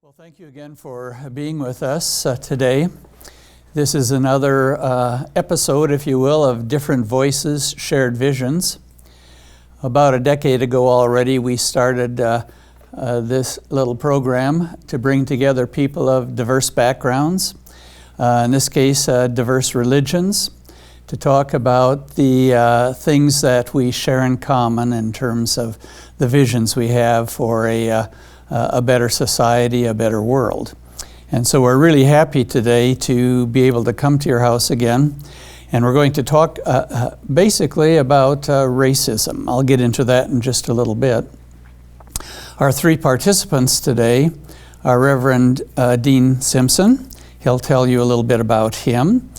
Well, thank you again for being with us today. This is another episode, if you will, of Different Voices, Shared Visions. About a decade ago already, we started this little program to bring together people of diverse backgrounds, in this case, diverse religions, to talk about the things that we share in common in terms of the visions we have for a better society, a better world. And so we're really happy today to be able to come to your house again. And we're going to talk basically about racism. I'll get into that in just a little bit. Our three participants today are Reverend Dean Simpson. He'll tell you a little bit about him.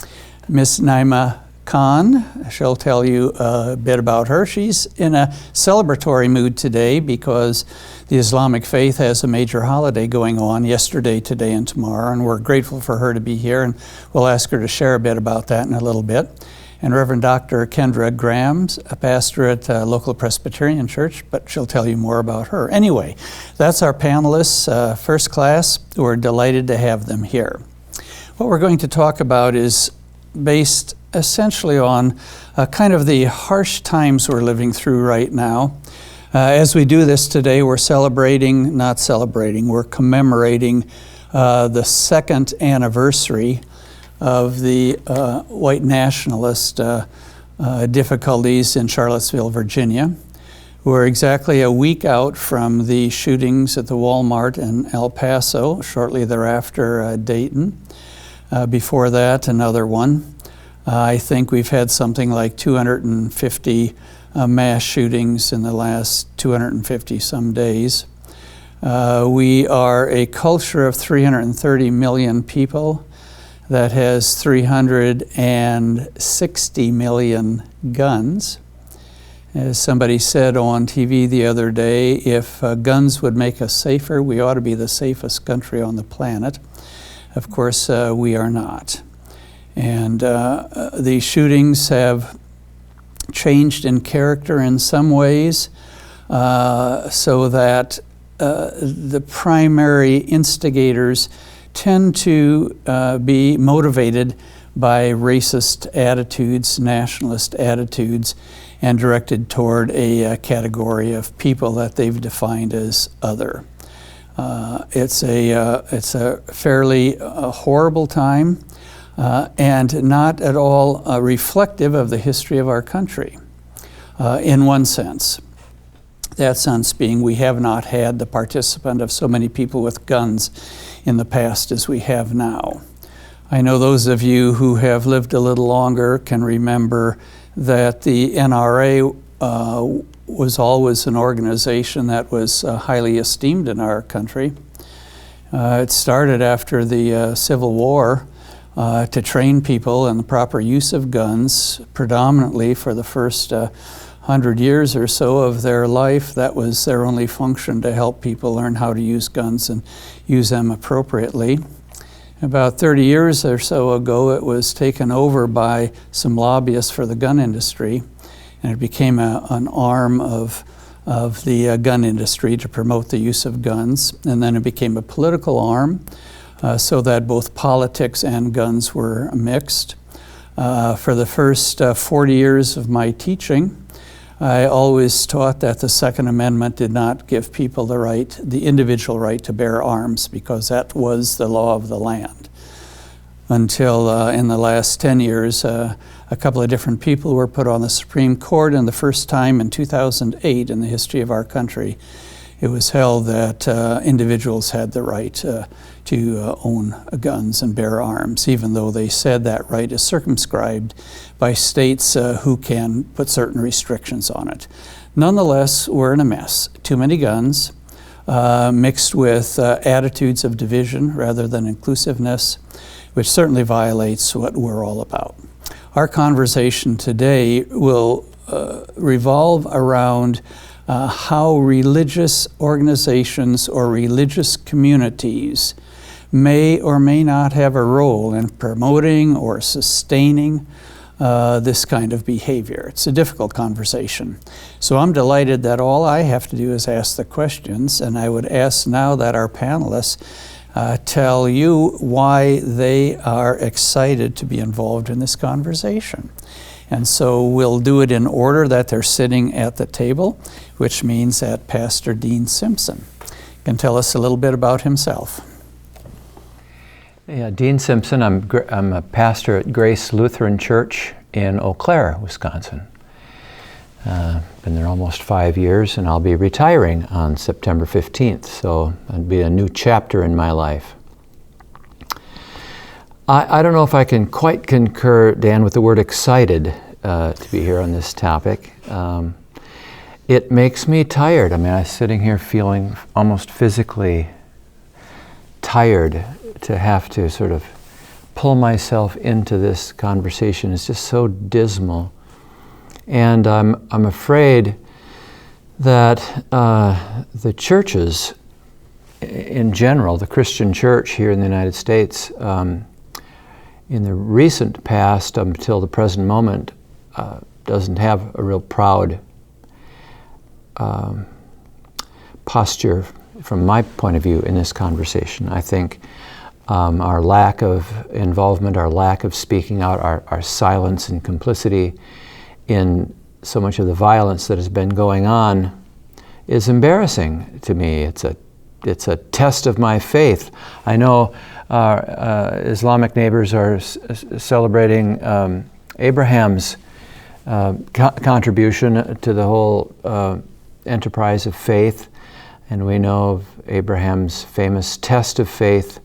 Miss NAAIMA Khan, she'll tell you a bit about her. She's in a celebratory mood today because the Islamic faith has a major holiday going on yesterday, today, and tomorrow, and we're grateful for her to be here, and we'll ask her to share a bit about that in a little bit. And Reverend Dr. KENDRA Graham's a pastor at a local Presbyterian church, but she'll tell you more about her. Anyway, that's our panelists, first class. We're delighted to have them here. What we're going to talk about is based essentially on kind of the harsh times we're living through right now. As we do this today, we're commemorating the second anniversary of the white nationalist difficulties in Charlottesville, Virginia. We're exactly a week out from the shootings at the Walmart in El Paso, shortly thereafter Dayton. Before that, another one. I think we've had something like 250 mass shootings in the last 250 some days. We are a culture of 330 million people that has 360 million guns. As somebody said on TV the other day, if guns would make us safer, we ought to be the safest country on the planet. Of course, we are not. And these shootings have changed in character in some ways so that the primary instigators tend to be motivated by racist attitudes, nationalist attitudes, and directed toward a category of people that they've defined as other. It's a fairly horrible time. And not at all reflective of the history of our country, in one sense. That sense being we have not had the participant of so many people with guns in the past as we have now. I know those of you who have lived a little longer can remember that the NRA was always an organization that was highly esteemed in our country. It started after the Civil War to train people in the proper use of guns, predominantly for the first 100 years or so of their life. That was their only function, to help people learn how to use guns and use them appropriately. About 30 years or so ago, it was taken over by some lobbyists for the gun industry, and it became an arm of the gun industry to promote the use of guns. And then it became a political arm, so that both politics and guns were mixed. For the first 40 years of my teaching, I always taught that the Second Amendment did not give people the individual right to bear arms, because that was the law of the land. Until in the last 10 years, a couple of different people were put on the Supreme Court, and the first time in 2008 in the history of our country, it was held that individuals had the right to own guns and bear arms, even though they said that right is circumscribed by states who can put certain restrictions on it. Nonetheless, we're in a mess. Too many guns, mixed with attitudes of division rather than inclusiveness, which certainly violates what we're all about. Our conversation today will revolve around how religious organizations or religious communities may or may not have a role in promoting or sustaining this kind of behavior. It's a difficult conversation. So I'm delighted that all I have to do is ask the questions, and I would ask now that our panelists tell you why they are excited to be involved in this conversation. And so we'll do it in order that they're sitting at the table, which means that Pastor Dean Simpson can tell us a little bit about himself. Yeah, Dean Simpson. I'm a pastor at Grace Lutheran Church in Eau Claire, Wisconsin. Been there almost 5 years, and I'll be retiring on September 15th, so it'll be a new chapter in my life. I don't know if I can quite concur, Dan, with the word excited to be here on this topic. It makes me tired. I mean, I'm sitting here feeling almost physically tired to have to sort of pull myself into this conversation. It's just so dismal. And I'm afraid that the churches in general, the Christian church here in the United States, in the recent past until the present moment, doesn't have a real proud posture from my point of view in this conversation. I think our lack of involvement, our lack of speaking out, our silence and complicity in so much of the violence that has been going on is embarrassing to me. It's a test of my faith. I know our Islamic neighbors are celebrating Abraham's contribution to the whole enterprise of faith, and we know of Abraham's famous test of faith.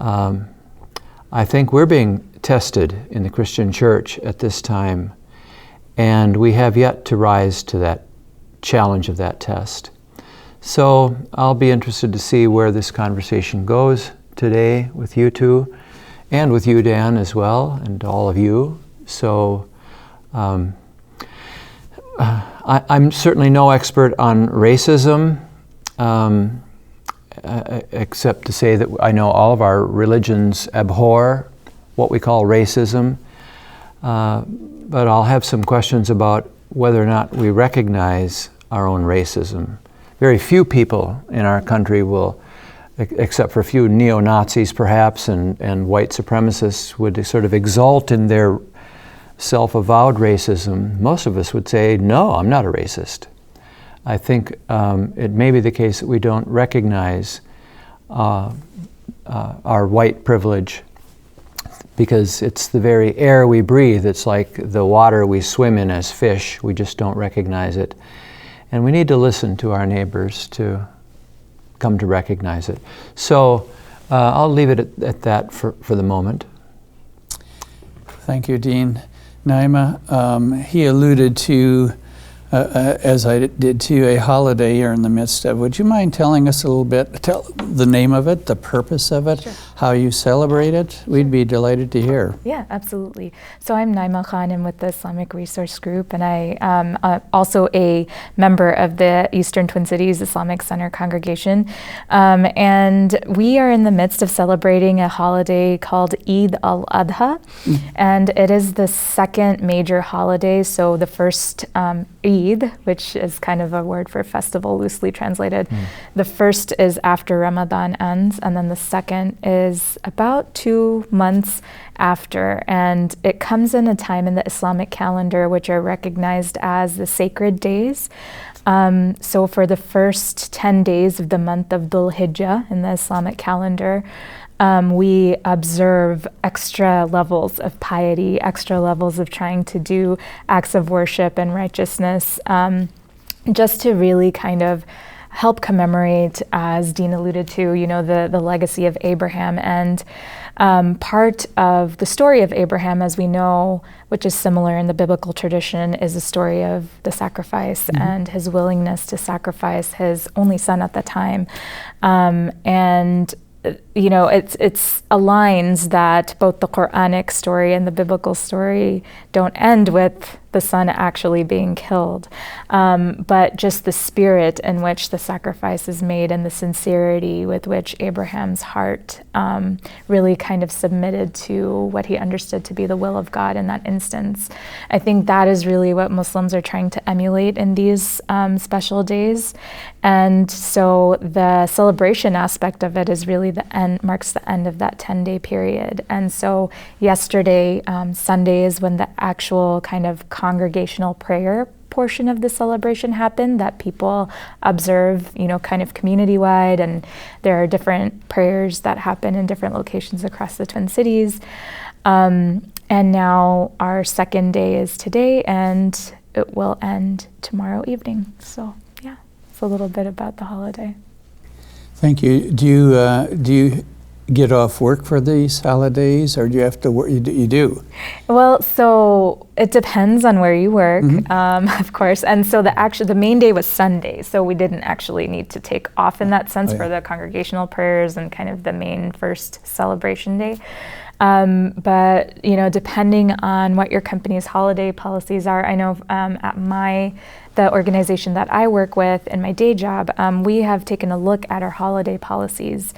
I think we're being tested in the Christian church at this time, and we have yet to rise to that challenge of that test. So I'll be interested to see where this conversation goes today with you two, and with you, Dan, as well, and all of you. So I'm certainly no expert on racism, except to say that I know all of our religions abhor what we call racism. But I'll have some questions about whether or not we recognize our own racism. Very few people in our country will, except for a few neo-Nazis perhaps and white supremacists, would sort of exult in their self-avowed racism. Most of us would say, no, I'm not a racist. I think it may be the case that we don't recognize our white privilege, because it's the very air we breathe. It's like the water we swim in as fish. We just don't recognize it. And we need to listen to our neighbors to come to recognize it. So I'll leave it at that for the moment. Thank you, Dean. NAAIMA, he alluded to, as I did too, a holiday you're in the midst of. Would you mind telling us a little bit, tell the name of it, the purpose of it, sure, how you celebrate it? We'd be delighted to hear. Yeah, absolutely. So I'm NAAIMA Khan. I'm with the Islamic Resource Group, and I am also a member of the Eastern Twin Cities Islamic Center congregation. And we are in the midst of celebrating a holiday called Eid al-Adha. And it is the second major holiday. So the first Eid, which is kind of a word for festival, loosely translated. The first is after Ramadan ends, and then the second is about 2 months after. And it comes in a time in the Islamic calendar which are recognized as the sacred days. So for the first 10 days of the month of Dhul Hijjah in the Islamic calendar, we observe extra levels of piety, extra levels of trying to do acts of worship and righteousness, just to really kind of help commemorate, as Dean alluded to, you know, the legacy of Abraham. And part of the story of Abraham, as we know, which is similar in the biblical tradition, is the story of the sacrifice and his willingness to sacrifice his only son at the time. And you know, it's aligns that both the Quranic story and the biblical story don't end with the son actually being killed, but just the spirit in which the sacrifice is made and the sincerity with which Abraham's heart really kind of submitted to what he understood to be the will of God in that instance. I think that is really what Muslims are trying to emulate in these special days. And so the celebration aspect of it is really marks the end of that 10-day period. And so yesterday, Sunday, is when the actual kind of congregational prayer portion of the celebration happened that people observe, kind of community-wide, and there are different prayers that happen in different locations across the Twin Cities. And now our second day is today, and it will end tomorrow evening. So yeah, it's a little bit about the holiday. Thank you. Do you get off work for these holidays, or do you have to work? You do? Well, so it depends on where you work, of course. And so the main day was Sunday, so we didn't actually need to take off in that sense for the congregational prayers and kind of the main first celebration day. But depending on what your company's holiday policies are, I know at the organization that I work with in my day job, we have taken a look at our holiday policies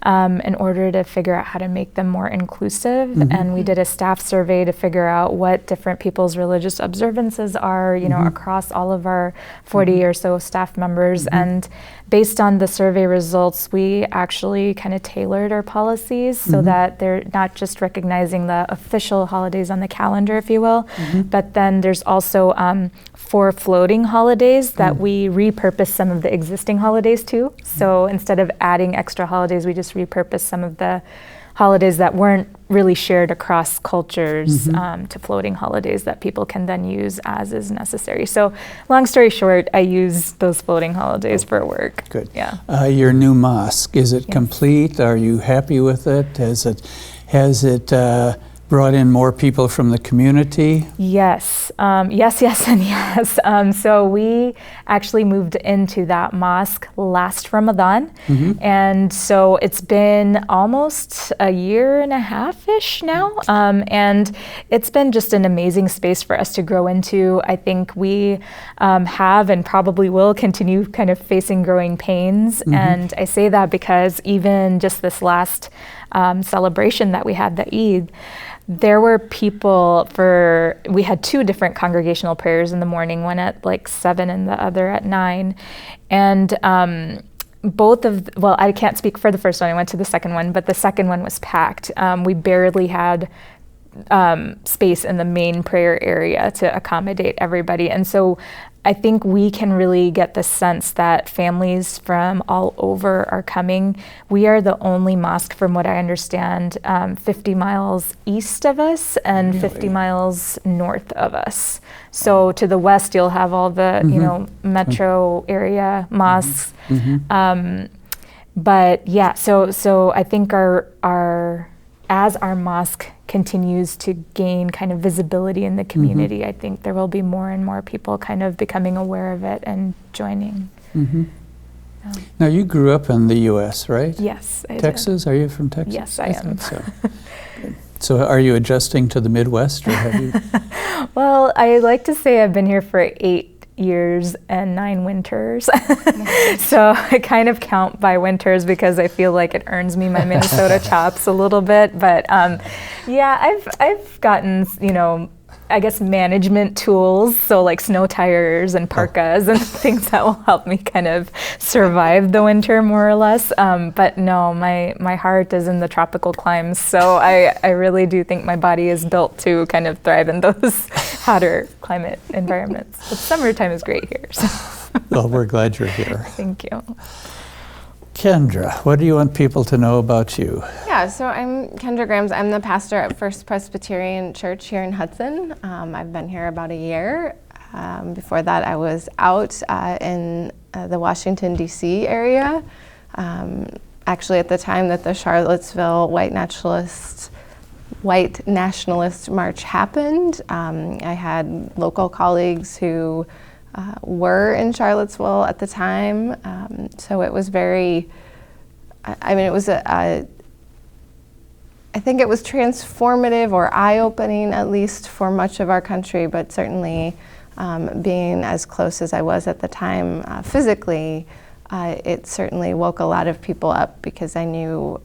in order to figure out how to make them more inclusive. And we did a staff survey to figure out what different people's religious observances are, across all of our 40 or so staff members. And based on the survey results, we actually kind of tailored our policies so that they're not just recognizing the official holidays on the calendar, if you will, but then there's also 4 floating holidays that we repurpose some of the existing holidays to. So instead of adding extra holidays, we just repurpose some of the holidays that weren't really shared across cultures to floating holidays that people can then use as is necessary. So long story short, I use those floating holidays for work. Good. Yeah. Your new mosque, is it complete? Are you happy with it? Has it brought in more people from the community? Yes, yes, and yes. So we actually moved into that mosque last Ramadan, and so it's been almost a year and a half-ish now, and it's been just an amazing space for us to grow into. I think we have and probably will continue kind of facing growing pains, and I say that because even just this last celebration that we had, the Eid, there were people we had 2 different congregational prayers in the morning, one at like 7 and the other at 9. And I can't speak for the first one, I went to the second one, but the second one was packed. We barely had space in the main prayer area to accommodate everybody. And so I think we can really get the sense that families from all over are coming. We are the only mosque, from what I understand, 50 miles east of us and 50 miles north of us. So to the west, you'll have all the metro area mosques. But yeah, so I think as our mosque continues to gain kind of visibility in the community, I think there will be more and more people kind of becoming aware of it and joining. Now, you grew up in the U.S., right? Yes, I Texas? did. Are you from Texas? Yes, I am. So. So are you adjusting to the Midwest, or have you? Well, I like to say I've been here for 8 years and 9 winters. So I kind of count by winters because I feel like it earns me my Minnesota chops a little bit. But yeah, I've gotten, I guess, management tools, so like snow tires and parkas and things that will help me kind of survive the winter more or less. But no, my heart is in the tropical climes, so I really do think my body is built to kind of thrive in those hotter climate environments. But summertime is great here. So. Well, we're glad you're here. Thank you. Kendra, what do you want people to know about you? Yeah, so I'm Kendra Grams. I'm the pastor at First Presbyterian Church here in Hudson. I've been here about a year. Before that, I was out in the Washington, D.C. area. Actually, at the time that the Charlottesville White Nationalist March happened, I had local colleagues who were in Charlottesville at the time, so it was very, it was I think it was transformative or eye-opening, at least for much of our country, but certainly being as close as I was at the time physically, it certainly woke a lot of people up, because I knew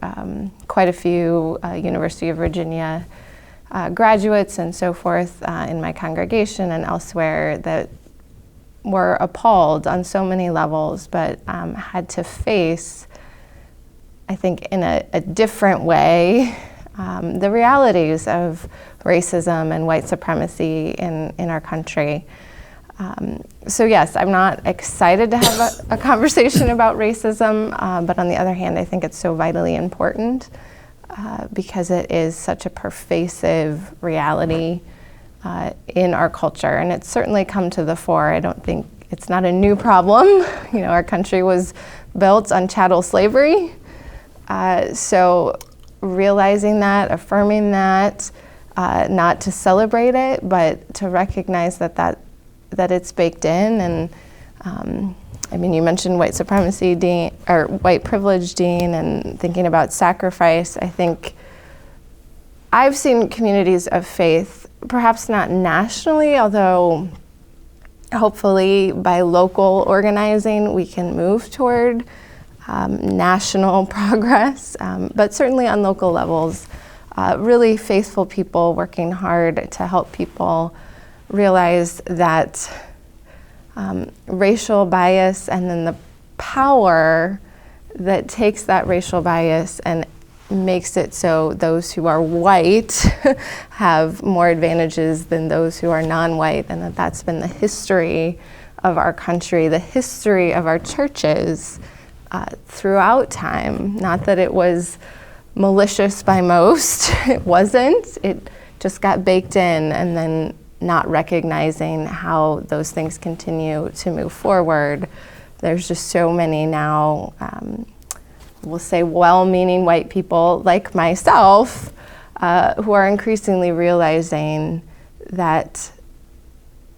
quite a few University of Virginia graduates and so forth in my congregation and elsewhere that were appalled on so many levels, but had to face, I think in a different way, the realities of racism and white supremacy in our country. So yes, I'm not excited to have a conversation about racism, but on the other hand, I think it's so vitally important because it is such a pervasive reality in our culture, and it's certainly come to the fore. I don't think it's not a new problem. You know, our country was built on chattel slavery, so realizing that, affirming that, not to celebrate it, but to recognize that it's baked in. And I mean, you mentioned white supremacy, Dean, or white privilege, Dean, and thinking about sacrifice. I think I've seen communities of faith, perhaps not nationally, although hopefully by local organizing we can move toward national progress, but certainly on local levels, really faithful people working hard to help people realize that racial bias and then the power that takes that racial bias and makes it so those who are white have more advantages than those who are non-white, and that's been the history of our country, the history of our churches throughout time. Not that it was malicious by most, it wasn't. It just got baked in, and then not recognizing how those things continue to move forward. There's just so many now, we'll say well-meaning white people like myself who are increasingly realizing that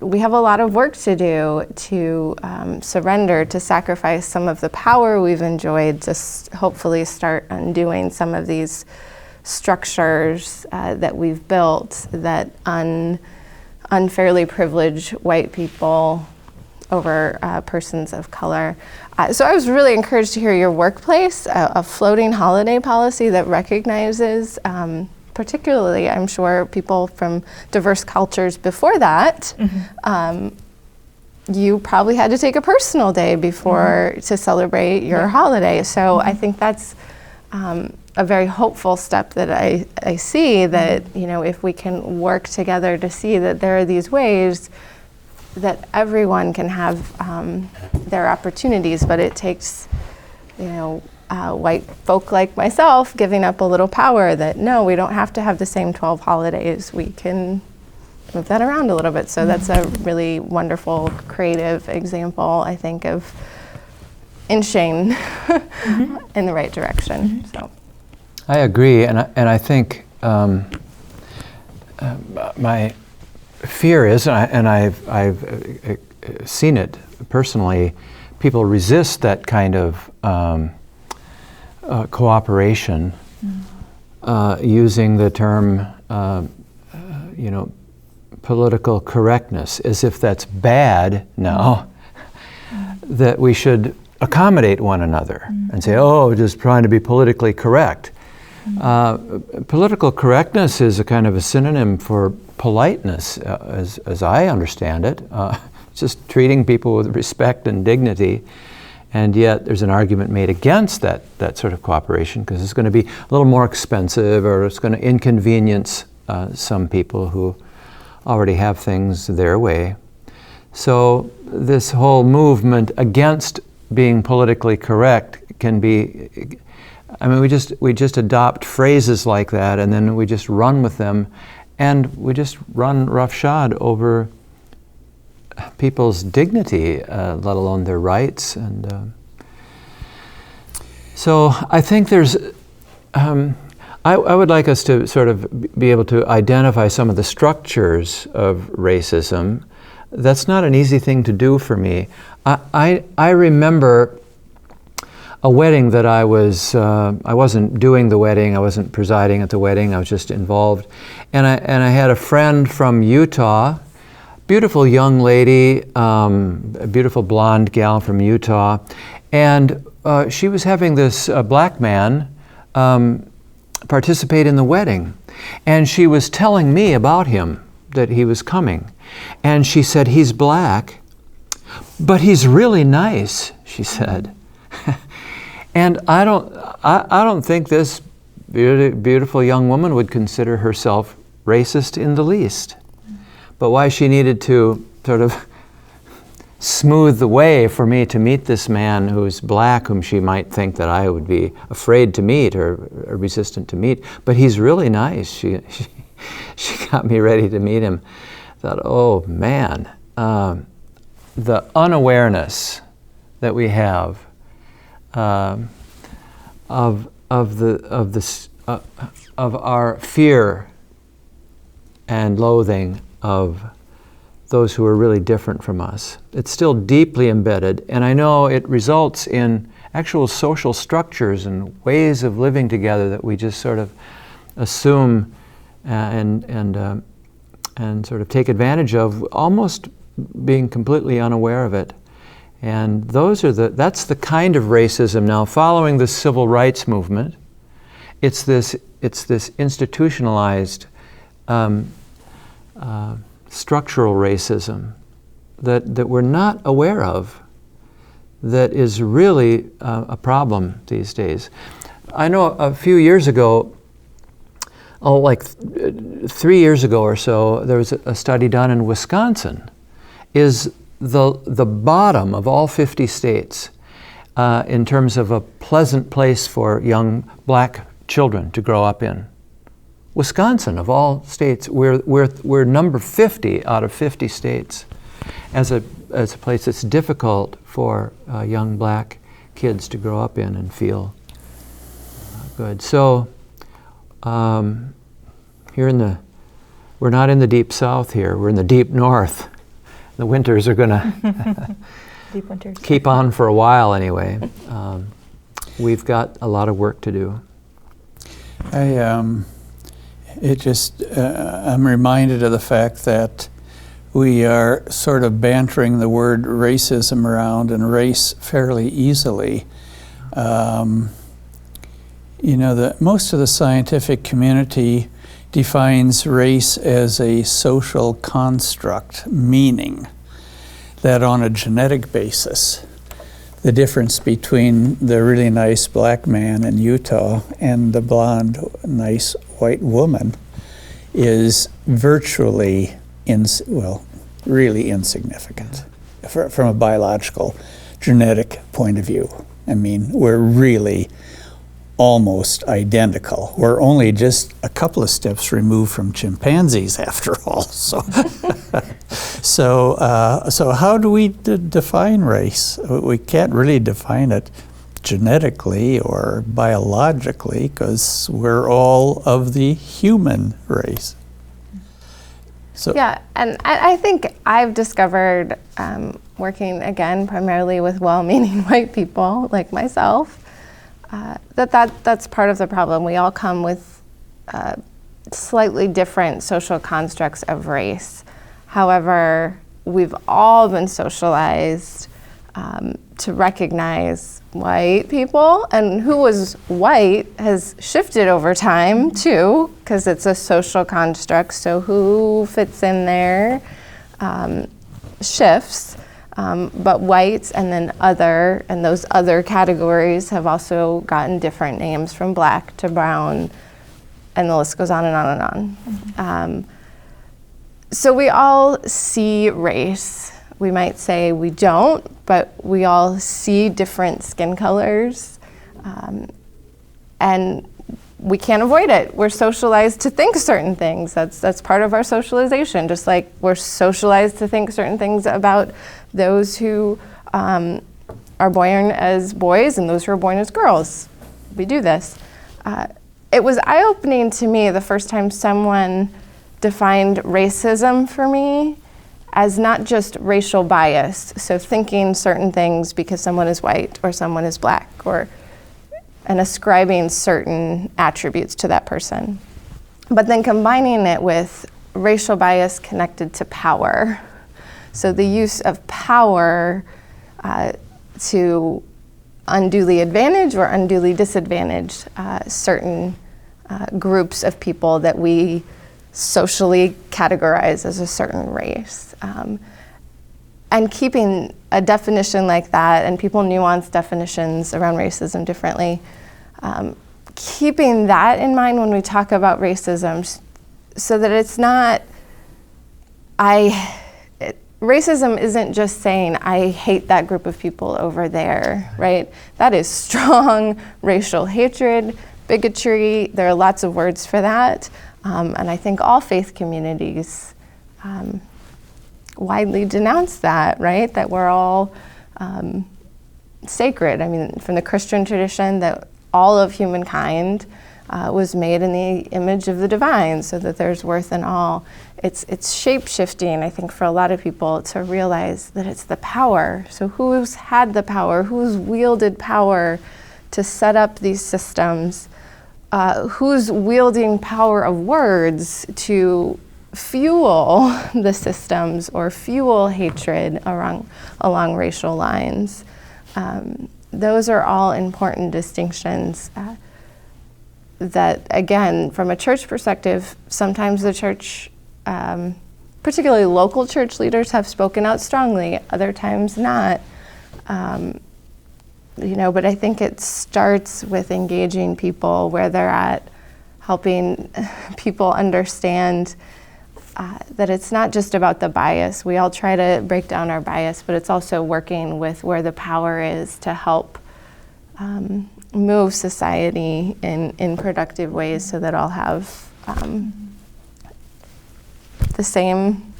we have a lot of work to do to surrender, to sacrifice some of the power we've enjoyed, to hopefully start undoing some of these structures that we've built that unfairly privilege white people over persons of color. So I was really encouraged to hear your workplace, a floating holiday policy that recognizes, particularly, I'm sure, people from diverse cultures before that. You probably had to take a personal day before to celebrate your holiday. So I think that's a very hopeful step that I see, that, you know, if we can work together to see that there are these ways that everyone can have their opportunities, but it takes, you know, white folk like myself giving up a little power that, no, we don't have to have the same 12 holidays. We can move that around a little bit. So that's a really wonderful, creative example, I think, of inching in the right direction. So I agree, and I think my fear is, and I've seen it personally, people resist that kind of cooperation, using the term, you know, political correctness, as if that's bad now, that we should accommodate one another and say, oh, just trying to be politically correct. Political correctness is a kind of a synonym for politeness, as I understand it. Just treating people with respect and dignity, and yet there's an argument made against that sort of cooperation, because it's going to be a little more expensive, or it's going to inconvenience some people who already have things their way. So this whole movement against being politically correct can be, I mean, we just adopt phrases like that, and then we just run with them, and we just run roughshod over people's dignity, let alone their rights. And so I think there's, I would like us to sort of be able to identify some of the structures of racism. That's not an easy thing to do for me. I remember a wedding that I wasn't doing the wedding, I wasn't presiding at the wedding, I was just involved. And I had a friend from Utah, beautiful young lady, a beautiful blonde gal from Utah, and she was having this black man participate in the wedding. And she was telling me about him, that he was coming. And she said, he's black, but he's really nice, she said. And I don't think this beautiful young woman would consider herself racist in the least. But why she needed to sort of smooth the way for me to meet this man who's black, whom she might think that I would be afraid to meet or resistant to meet, but he's really nice. She got me ready to meet him. I thought, oh man, the unawareness that we have of our fear and loathing of those who are really different from us. It's still deeply embedded, and I know it results in actual social structures and ways of living together that we just sort of assume and sort of take advantage of, almost being completely unaware of it. And that's the kind of racism now following the civil rights movement. It's this institutionalized structural racism that we're not aware of, that is really a problem these days. I know a few years ago, like 3 years ago or so, there was a study done in Wisconsin. Is the bottom of all 50 states in terms of a pleasant place for young black children to grow up in. Wisconsin, of all states, we're number 50 out of 50 states as a place that's difficult for young black kids to grow up in and feel good. So we're not in the deep south here, we're in the deep north. The winters are gonna Deep winters. Keep on for a while anyway. We've got a lot of work to do. I'm reminded of the fact that we are sort of bantering the word racism around and race fairly easily. Most of the scientific community defines race as a social construct, meaning that on a genetic basis, the difference between the really nice black man in Utah and the blonde, nice white woman is virtually, really insignificant from a biological, genetic point of view. I mean, we're really almost identical. We're only just a couple of steps removed from chimpanzees, after all. So, so how do we define race? We can't really define it genetically or biologically because we're all of the human race. So yeah, and I think I've discovered, working again primarily with well-meaning white people like myself, that's part of the problem. We all come with slightly different social constructs of race. However, we've all been socialized to recognize white people, and who was white has shifted over time too, because it's a social construct, so who fits in there shifts. But whites and then other, and those other categories have also gotten different names, from black to brown, and the list goes on and on and on. Mm-hmm. So we all see race. We might say we don't, but we all see different skin colors, and we can't avoid it. We're socialized to think certain things. That's part of our socialization, just like we're socialized to think certain things about those who are born as boys and those who are born as girls. We do this. It was eye-opening to me the first time someone defined racism for me as not just racial bias, so thinking certain things because someone is white or someone is black, and ascribing certain attributes to that person, but then combining it with racial bias connected to power. So the use of power to unduly advantage or unduly disadvantage certain groups of people that we socially categorize as a certain race. And keeping a definition like that, and people nuance definitions around racism differently, keeping that in mind when we talk about racism, so that it's not, racism isn't just saying, I hate that group of people over there, right? That is strong racial hatred, bigotry. There are lots of words for that. And I think all faith communities widely denounce that, right? That we're all sacred. I mean, from the Christian tradition, that all of humankind was made in the image of the divine, so that there's worth in all. It's shape-shifting, I think, for a lot of people to realize that it's the power. So who's had the power? Who's wielded power to set up these systems? Who's wielding power of words to fuel the systems or fuel hatred along racial lines? Those are all important distinctions that, again, from a church perspective, sometimes the church, particularly local church leaders, have spoken out strongly, other times not. But I think it starts with engaging people where they're at, helping people understand that it's not just about the bias. We all try to break down our bias, but it's also working with where the power is to help move society in productive ways so that all have the same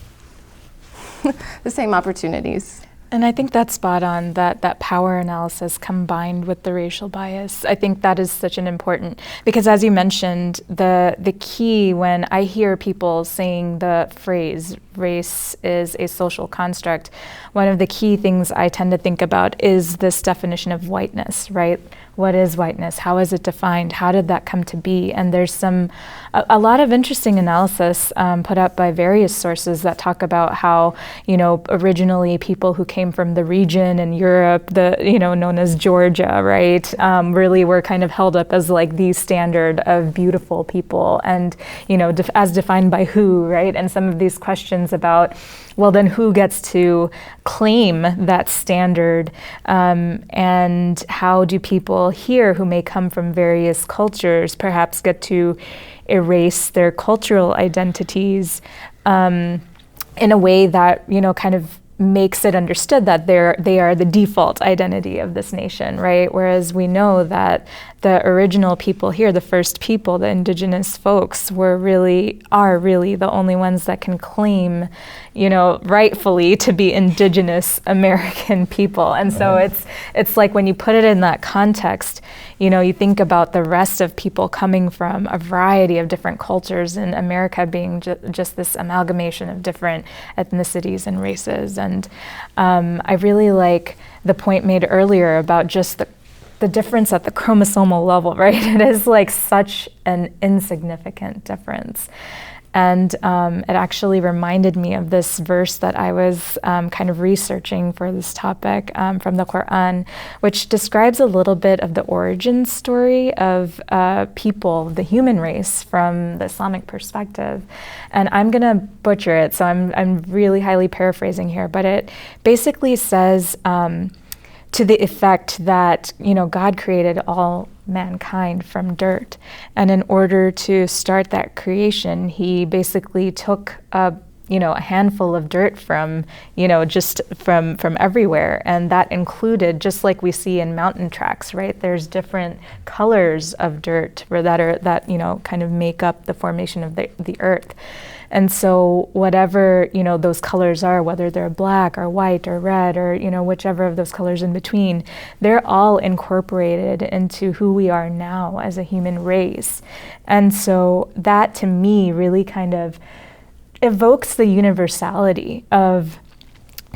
opportunities. And I think that's spot on, that power analysis combined with the racial bias. I think that is such an important, because as you mentioned, the key when I hear people saying the phrase, race is a social construct, one of the key things I tend to think about is this definition of whiteness, right? What is whiteness? How is it defined? How did that come to be? And there's a lot of interesting analysis put up by various sources that talk about how, originally people who came from the region in Europe, known as Georgia, right, really were kind of held up as like the standard of beautiful people, and as defined by who, right? And some of these questions about, well, then who gets to claim that standard, and how do people here who may come from various cultures perhaps get to erase their cultural identities in a way that kind of makes it understood that they are the default identity of this nation, right? Whereas we know that the original people here, the first people, the indigenous folks, are really the only ones that can claim, rightfully to be indigenous American people. And so it's like when you put it in that context, you think about the rest of people coming from a variety of different cultures, and America being just this amalgamation of different ethnicities and races. And I really like the point made earlier about just the difference at the chromosomal level, right? It is like such an insignificant difference. And it actually reminded me of this verse that I was kind of researching for this topic from the Quran, which describes a little bit of the origin story of people, the human race, from the Islamic perspective. And I'm going to butcher it, so I'm really highly paraphrasing here, but it basically says to the effect that, God created all mankind from dirt. And in order to start that creation, he basically took a handful of dirt from, just from everywhere. And that included, just like we see in mountain tracks, right? There's different colors of dirt that kind of make up the formation of the earth. And so whatever, those colors are, whether they're black or white or red or, whichever of those colors in between, they're all incorporated into who we are now as a human race. And so that, to me, really kind of evokes the universality of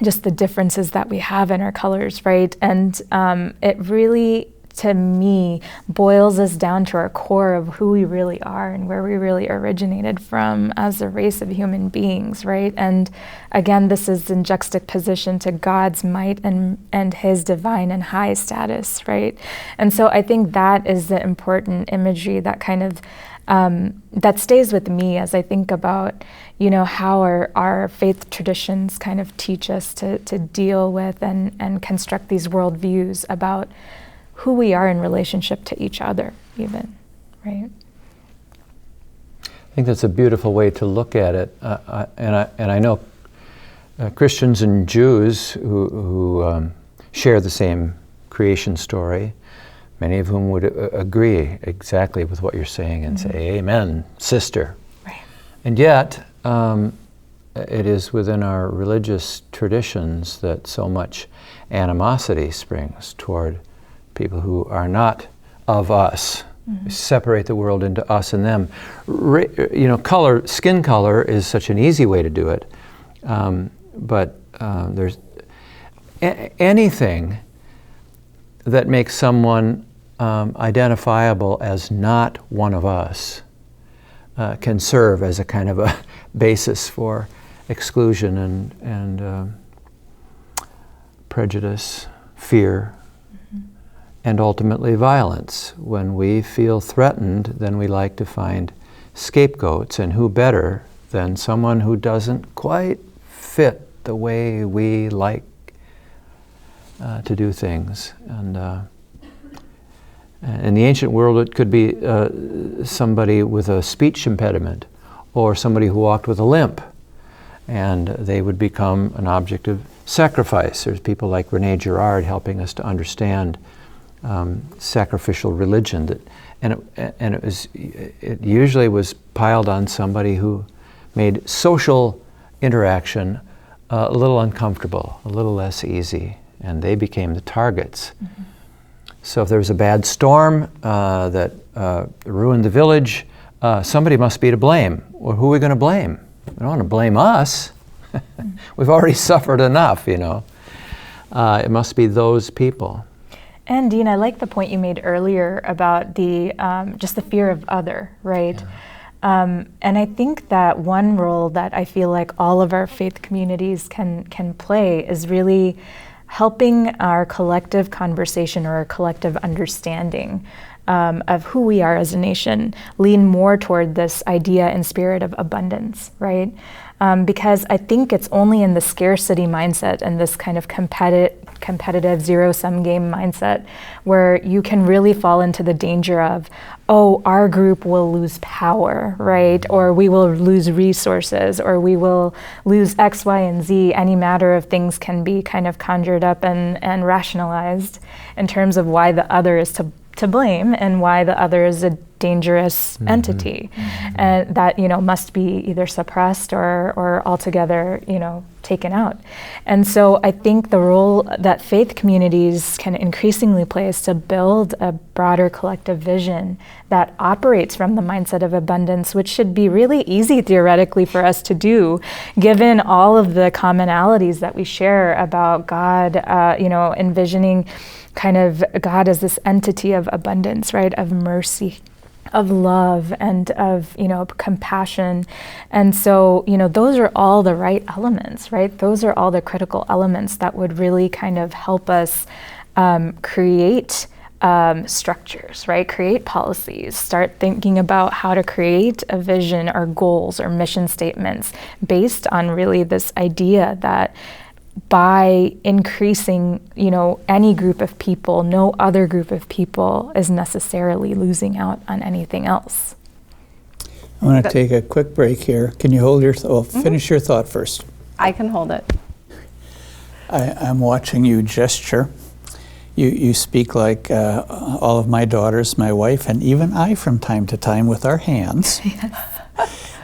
just the differences that we have in our colors, right? And it really, to me, boils us down to our core of who we really are and where we really originated from as a race of human beings, right? And again, this is in juxtaposition to God's might and his divine and high status, right? And so I think that is the important imagery that kind of that stays with me as I think about, you know, how our faith traditions kind of teach us to deal with and construct these worldviews about who we are in relationship to each other, even, right? I think that's a beautiful way to look at it, and I know Christians and Jews who share the same creation story, many of whom would agree exactly with what you're saying and say, "Amen, sister." Right. And yet, it is within our religious traditions that so much animosity springs toward people who are not of us. We separate the world into us and them. You know, skin color is such an easy way to do it, but there's anything that makes someone identifiable as not one of us can serve as a kind of a basis for exclusion and prejudice, fear, and ultimately violence. When we feel threatened, then we like to find scapegoats, and who better than someone who doesn't quite fit the way we like to do things. And in the ancient world, it could be somebody with a speech impediment or somebody who walked with a limp, and they would become an object of sacrifice. There's people like Rene Girard helping us to understand sacrificial religion, it usually was piled on somebody who made social interaction a little uncomfortable, a little less easy, and they became the targets. So if there was a bad storm that ruined the village, somebody must be to blame. Well, who are we going to blame? We don't want to blame us. We've already suffered enough, you know. It must be those people. And Dean, I like the point you made earlier about the just the fear of other, right? Yeah. And I think that one role that I feel like all of our faith communities can play is really helping our collective conversation or our collective understanding of who we are as a nation lean more toward this idea and spirit of abundance, right? Because I think it's only in the scarcity mindset and this kind of competitive zero-sum game mindset where you can really fall into the danger of, oh, our group will lose power, right? Or we will lose resources, or we will lose X, Y, and Z. Any matter of things can be kind of conjured up and rationalized in terms of why the other is to blame and why the other is a dangerous entity, and that, you know, must be either suppressed or altogether, you know, taken out. And so I think the role that faith communities can increasingly play is to build a broader collective vision that operates from the mindset of abundance, which should be really easy theoretically for us to do, given all of the commonalities that we share about God, you know, envisioning kind of God as this entity of abundance, right, of mercy, of love, and of, you know, compassion. And so, you know, those are all the right elements, right? Those are all the critical elements that would really kind of help us create structures, right? Create policies, start thinking about how to create a vision or goals or mission statements based on really this idea that by increasing, you know, any group of people, no other group of people is necessarily losing out on anything else. I want to take a quick break here. Can you hold your finish your thought first? I can hold it. I'm watching you gesture. You speak like all of my daughters, my wife, and even I from time to time with our hands. Yes.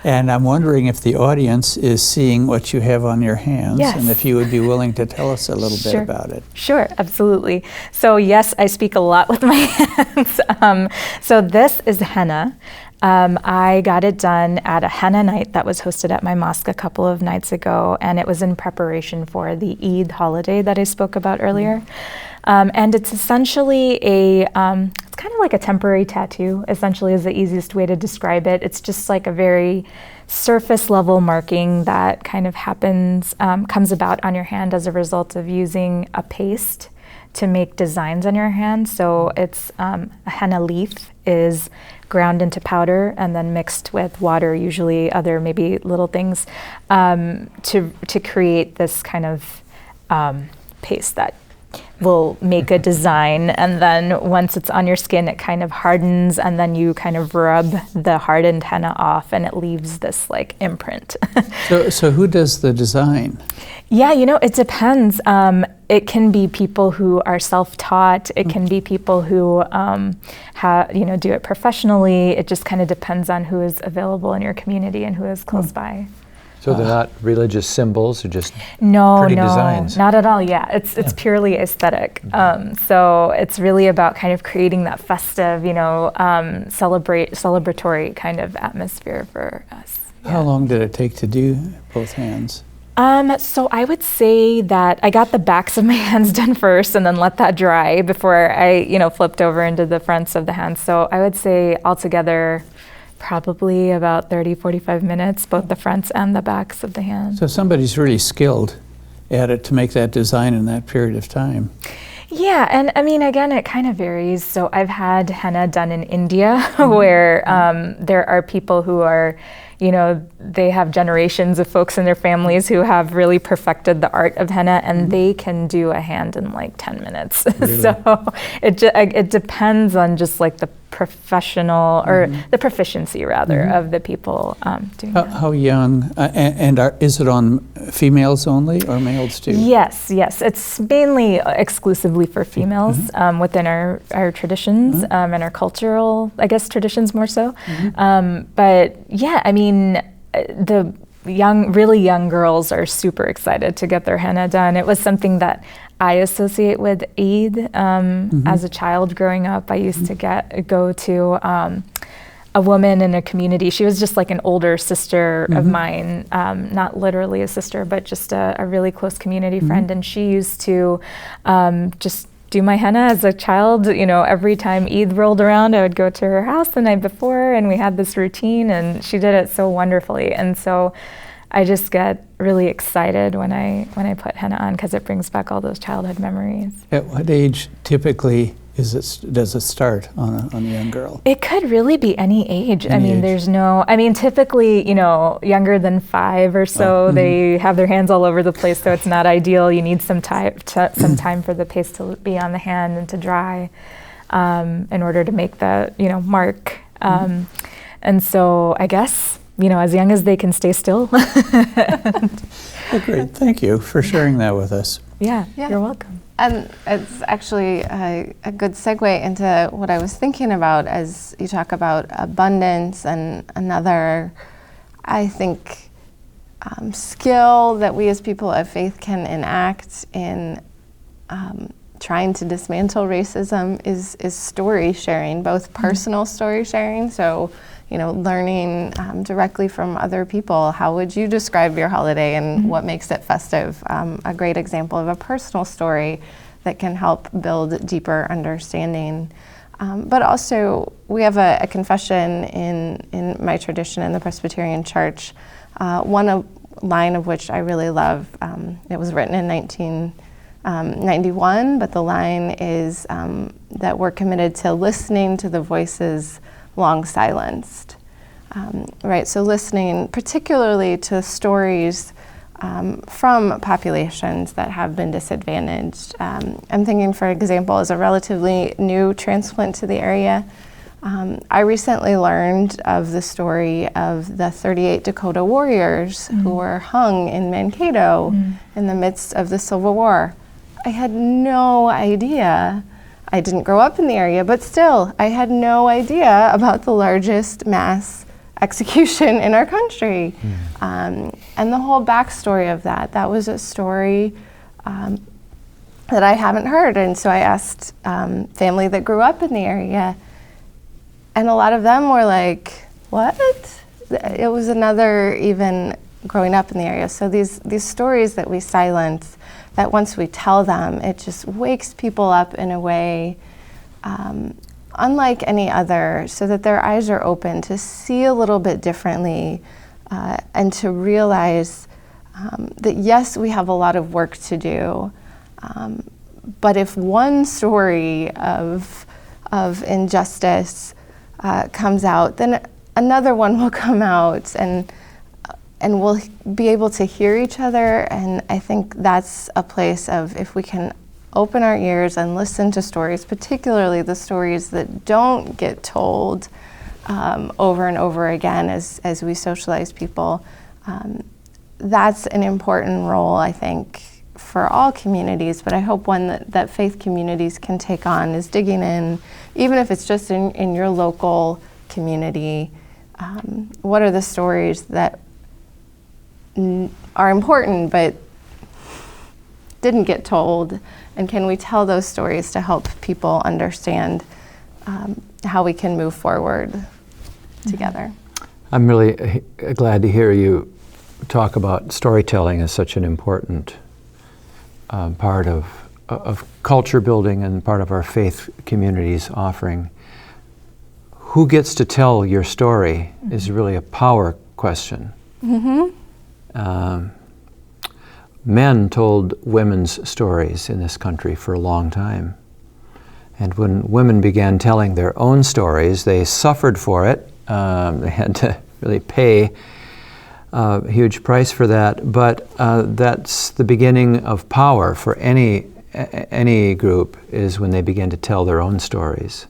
And I'm wondering if the audience is seeing what you have on your hands, Yes. and if you would be willing to tell us a little bit Sure. about it. Sure, absolutely. So yes, I speak a lot with my hands. So this is henna. I got it done at a henna night that was hosted at my mosque a couple of nights ago, and it was in preparation for the Eid holiday that I spoke about earlier. And it's essentially it's kind of like a temporary tattoo, essentially is the easiest way to describe it. It's just like a very surface level marking that kind of happens, comes about on your hand as a result of using a paste to make designs on your hand. So it's a henna leaf is ground into powder and then mixed with water, usually other maybe little things, to create this kind of paste that will make a design, and then once it's on your skin it kind of hardens, and then you kind of rub the hardened henna off and it leaves this like imprint. So who does the design? Yeah, it depends. It can be people who are self-taught. It can be people who do it professionally. It just kind of depends on who is available in your community and who is close by. So they're not religious symbols, or just No, pretty designs? not at all. Yeah, it's purely aesthetic. So it's really about kind of creating that festive, celebratory kind of atmosphere for us. How long did it take to do both hands? So I would say that I got the backs of my hands done first and then let that dry before I, flipped over into the fronts of the hands. So I would say altogether probably about 30, 45 minutes, both the fronts and the backs of the hands. So somebody's really skilled at it to make that design in that period of time. Yeah, and I mean, again, it kind of varies. So I've had henna done in India where there are people who are, they have generations of folks in their families who have really perfected the art of henna, and they can do a hand in like 10 minutes. Really? So it depends on just like the professional or the proficiency rather of the people doing that. How young, is it on females only or males too? Yes, it's mainly exclusively for females within our traditions and our cultural, I guess, traditions more so. But yeah, I mean, the really young girls are super excited to get their henna done. It was something that I associate with Eid. As a child growing up, I used to go to a woman in a community. She was just like an older sister of mine, not literally a sister, but just a really close community friend. And she used to just do my henna as a child. Every time Eid rolled around, I would go to her house the night before, and we had this routine, and she did it so wonderfully. And so I just get really excited when I put henna on, because it brings back all those childhood memories. At what age typically does it start on a young girl? It could really be any age. Any age. There's no, typically, younger than 5 or so, they have their hands all over the place, so it's not ideal. You need some time for the paste to be on the hand and to dry in order to make the, mark. And so I guess, as young as they can stay still. Well, great. Thank you for sharing that with us. Yeah, Yeah. you're welcome. And it's actually a good segue into what I was thinking about as you talk about abundance, and another, I think, skill that we as people of faith can enact in trying to dismantle racism is story sharing, both personal story sharing. So, learning directly from other people. How would you describe your holiday and what makes it festive? A great example of a personal story that can help build deeper understanding. But also, we have a confession in my tradition in the Presbyterian Church, one line of which I really love. It was written in 1991, but the line is that we're committed to listening to the voices long silenced. Right, so listening particularly to stories from populations that have been disadvantaged. I'm thinking, for example, as a relatively new transplant to the area, I recently learned of the story of the 38 Dakota warriors who were hung in Mankato in the midst of the Civil War. I had no idea. I didn't grow up in the area, but still, I had no idea about the largest mass execution in our country. And the whole backstory of that was a story that I haven't heard. And so I asked family that grew up in the area, and a lot of them were like, what? It was another even growing up in the area. So these stories that we silence, that once we tell them, it just wakes people up in a way unlike any other, so that their eyes are open to see a little bit differently and to realize that yes, we have a lot of work to do, but if one story of injustice comes out, then another one will come out, and we'll be able to hear each other. And I think that's a place of, if we can open our ears and listen to stories, particularly the stories that don't get told over and over again as we socialize people, that's an important role, I think, for all communities, but I hope one that faith communities can take on is digging in, even if it's just in your local community. What are the stories that are important but didn't get told, and can we tell those stories to help people understand how we can move forward together? I'm really glad to hear you talk about storytelling as such an important part of culture building and part of our faith community's offering. Who gets to tell your story is really a power question. Men told women's stories in this country for a long time. And when women began telling their own stories, they suffered for it. They had to really pay a huge price for that. But that's the beginning of power for any group, is when they begin to tell their own stories.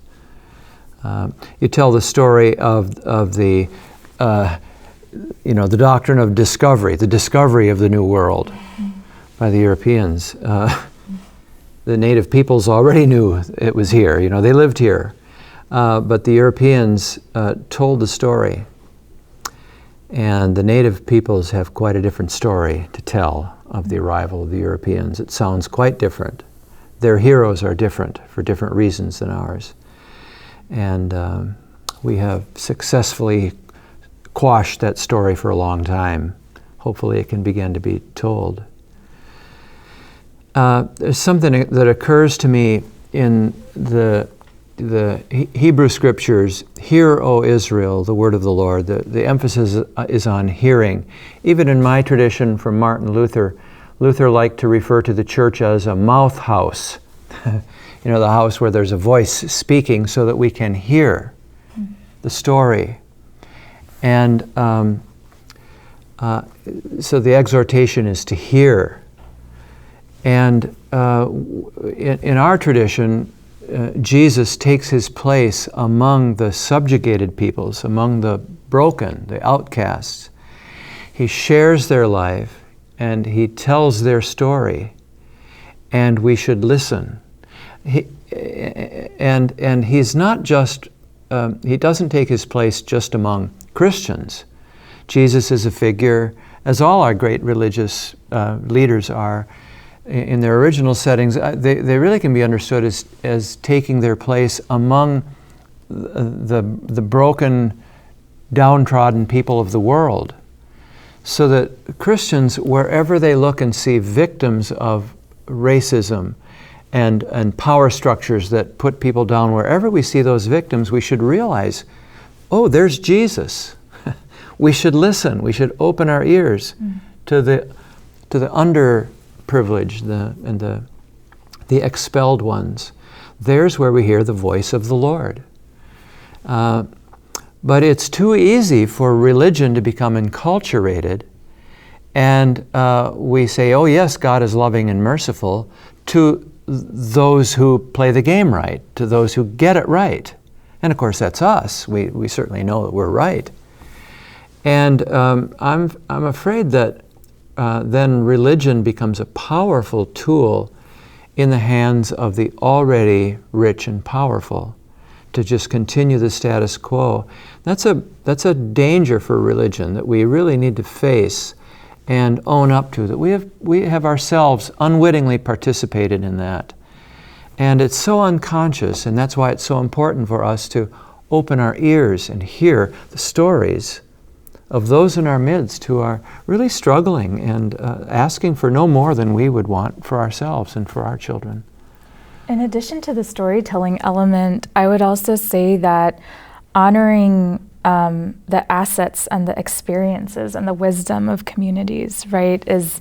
You tell the story of the the doctrine of discovery, the discovery of the New World by the Europeans. The native peoples already knew it was here. They lived here. But the Europeans told the story. And the native peoples have quite a different story to tell of the arrival of the Europeans. It sounds quite different. Their heroes are different for different reasons than ours. And we have successfully quashed that story for a long time. Hopefully it can begin to be told. There's something that occurs to me in the Hebrew scriptures. Hear, O Israel, the word of the Lord. The emphasis is on hearing. Even in my tradition from Martin Luther, Luther liked to refer to the church as a mouth house. The house where there's a voice speaking so that we can hear the story. And so the exhortation is to hear. And in our tradition, Jesus takes his place among the subjugated peoples, among the broken, the outcasts. He shares their life and he tells their story, and we should listen. And he's not just, he doesn't take his place just among Christians. Jesus is a figure, as all our great religious leaders are, in their original settings. They really can be understood as taking their place among the broken, downtrodden people of the world. So that Christians, wherever they look and see victims of racism and power structures that put people down, wherever we see those victims, we should realize, oh, there's Jesus. We should listen. We should open our ears to the underprivileged and the expelled ones. There's where we hear the voice of the Lord. But it's too easy for religion to become enculturated, and we say, oh yes, God is loving and merciful to those who play the game right, to those who get it right. And of course that's us. We certainly know that we're right. And I'm afraid that then religion becomes a powerful tool in the hands of the already rich and powerful to just continue the status quo. That's a danger for religion that we really need to face and own up to, that we have ourselves unwittingly participated in that. And it's so unconscious, and that's why it's so important for us to open our ears and hear the stories of those in our midst who are really struggling and asking for no more than we would want for ourselves and for our children. In addition to the storytelling element, I would also say that honoring the assets and the experiences and the wisdom of communities, right, is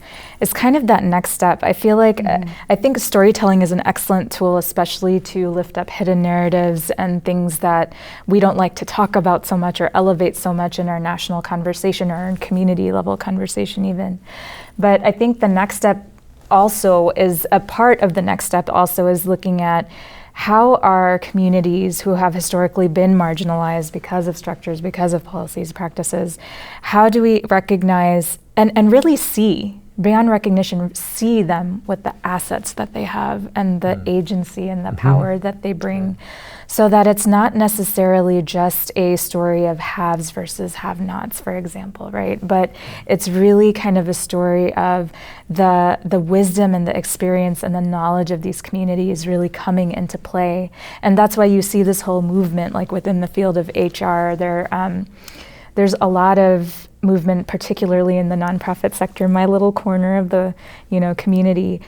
kind of that next step. I feel like, I think storytelling is an excellent tool, especially to lift up hidden narratives and things that we don't like to talk about so much or elevate so much in our national conversation or in community level conversation even. But I think the next step also is, a part of the next step also is looking at how our communities who have historically been marginalized because of structures, because of policies, practices, how do we recognize and really see, beyond recognition, see them with the assets that they have and the agency and the power that they bring, so that it's not necessarily just a story of haves versus have-nots, for example, right? But it's really kind of a story of the wisdom and the experience and the knowledge of these communities really coming into play. And that's why you see this whole movement, like within the field of HR, there's a lot of movement, particularly in the nonprofit sector, my little corner of the community,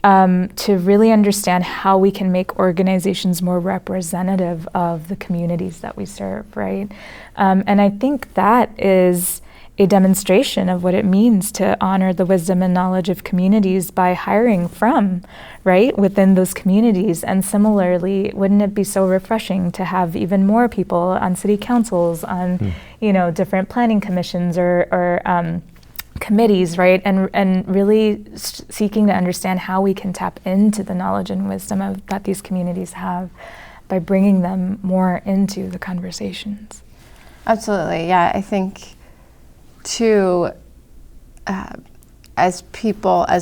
to really understand how we can make organizations more representative of the communities that we serve, right? And I think that is a demonstration of what it means to honor the wisdom and knowledge of communities by hiring from, right, within those communities. And similarly, wouldn't it be so refreshing to have even more people on city councils, on different planning commissions or committees, right? And really seeking to understand how we can tap into the knowledge and wisdom that these communities have by bringing them more into the conversations. Absolutely, yeah. I think too, as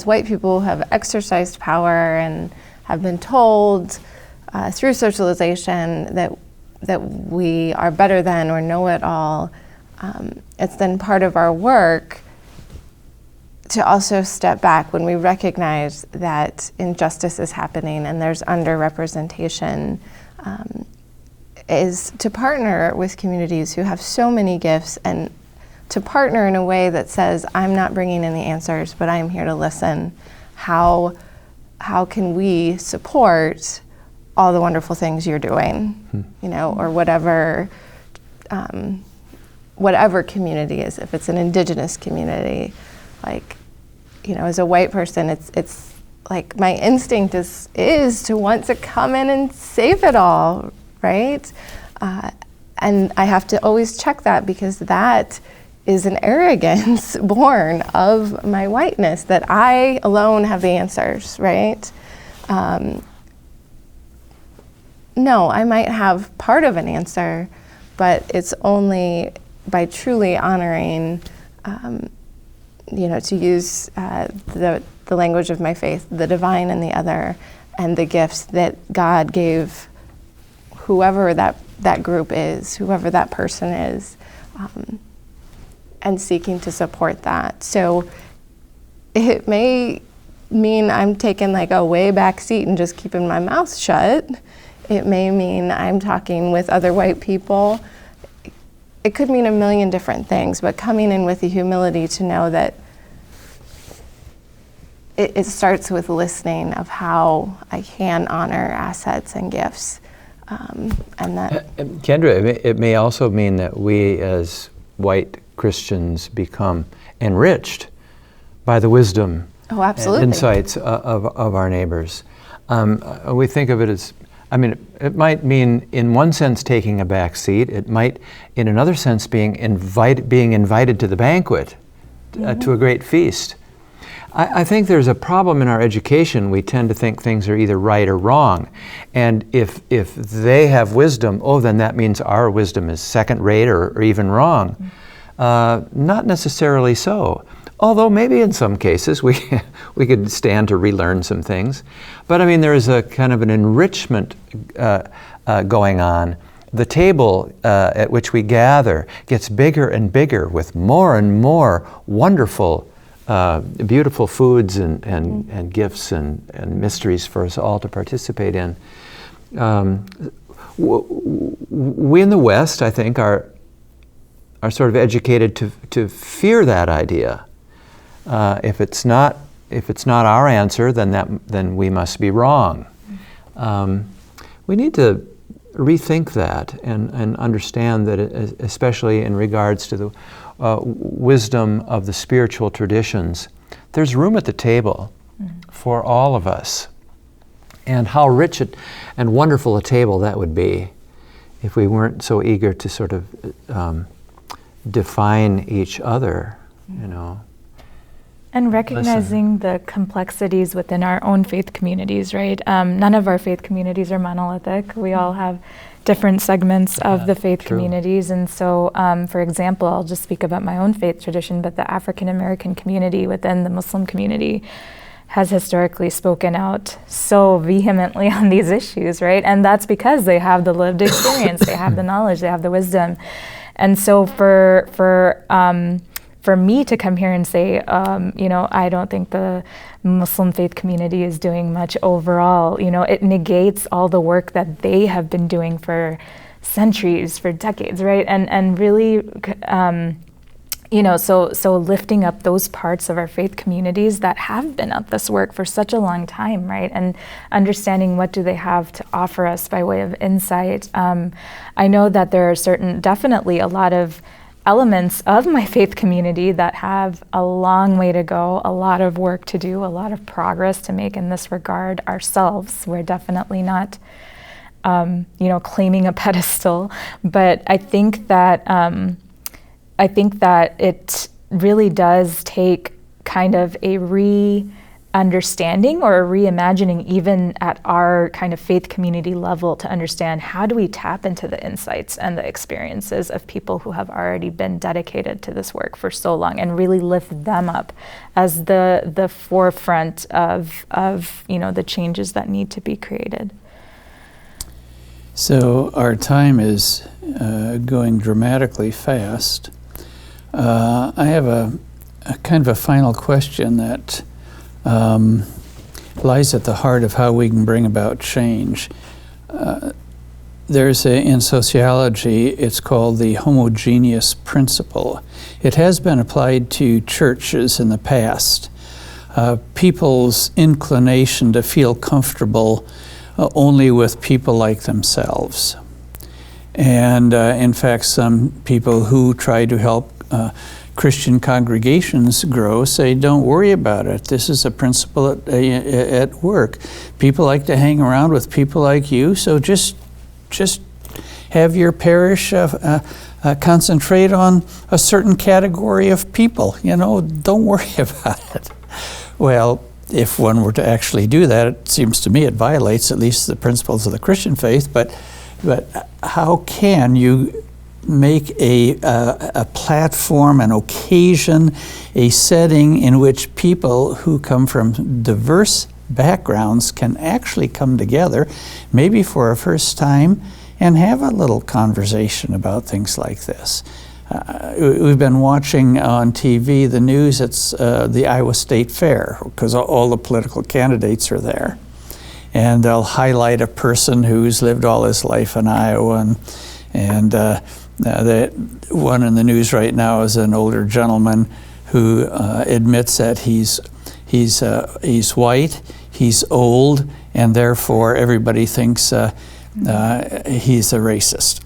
white people who have exercised power and have been told through socialization that we are better than or know it all, it's then part of our work to also step back when we recognize that injustice is happening and there's underrepresentation, is to partner with communities who have so many gifts, and to partner in a way that says, I'm not bringing in the answers, but I'm here to listen. How can we support all the wonderful things you're doing, or whatever community is. If it's an indigenous community, as a white person, it's like my instinct is to want to come in and save it all, right? And I have to always check that, because that is an arrogance born of my whiteness, that I alone have the answers, right? No, I might have part of an answer, but it's only by truly honoring, to use the language of my faith, the divine and the other, and the gifts that God gave whoever that group is, whoever that person is, and seeking to support that. So it may mean I'm taking a way back seat and just keeping my mouth shut. It may mean I'm talking with other white people. It could mean a million different things, but coming in with the humility to know that it starts with listening of how I can honor assets and gifts. And that Kendra, it may also mean that we as white Christians become enriched by the wisdom and insights of our neighbors. We think of it as, it might mean in one sense taking a back seat. It might in another sense being invited to the banquet, to a great feast. I think there's a problem in our education. We tend to think things are either right or wrong. And if they have wisdom, then that means our wisdom is second rate or even wrong. Not necessarily so. Although maybe in some cases we could stand to relearn some things. But there is a kind of an enrichment going on the table at which we gather gets bigger and bigger with more and more wonderful, beautiful foods and gifts and mysteries for us all to participate in. We in the West, I think, are sort of educated to fear that idea. If it's not our answer, then we must be wrong. We need to rethink that and understand that, especially in regards to the wisdom of the spiritual traditions, there's room at the table for all of us. And how rich and wonderful a table that would be if we weren't so eager to sort of define each other, you know. And recognizing the complexities within our own faith communities, right? None of our faith communities are monolithic. We all have different segments of the faith communities. And so, for example, I'll just speak about my own faith tradition, but the African American community within the Muslim community has historically spoken out so vehemently on these issues, right? And that's because they have the lived experience, they have the knowledge, they have the wisdom. And so for me to come here and say, you know, I don't think the Muslim faith community is doing much overall, you know, it negates all the work that they have been doing for centuries, for decades, right? And really, you know, so lifting up those parts of our faith communities that have been at this work for such a long time, right? And understanding what do they have to offer us by way of insight. I know that there are definitely a lot of elements of my faith community that have a long way to go, a lot of work to do, a lot of progress to make in this regard ourselves. We're definitely not, you know, claiming a pedestal, but I think that it really does take kind of a re-understanding or a reimagining even at our kind of faith community level to understand how do we tap into the insights and the experiences of people who have already been dedicated to this work for so long and really lift them up as the forefront of you know, the changes that need to be created. So our time is going dramatically fast. I have a kind of a final question that lies at the heart of how we can bring about change. In sociology, it's called the homogeneous principle. It has been applied to churches in the past. People's inclination to feel comfortable only with people like themselves. And in fact, some people who try to help Christian congregations grow say, don't worry about it. This is a principle at work. People like to hang around with people like you, so just have your parish concentrate on a certain category of people. You know, don't worry about it. Well, if one were to actually do that, it seems to me it violates at least the principles of the Christian faith, but how can you make a platform, an occasion, a setting in which people who come from diverse backgrounds can actually come together, maybe for a first time, and have a little conversation about things like this? We've been watching on TV the news. It's the Iowa State Fair, because all the political candidates are there. And they'll highlight a person who's lived all his life in Iowa, and the one in the news right now is an older gentleman who admits that he's white, he's old, and therefore everybody thinks he's a racist,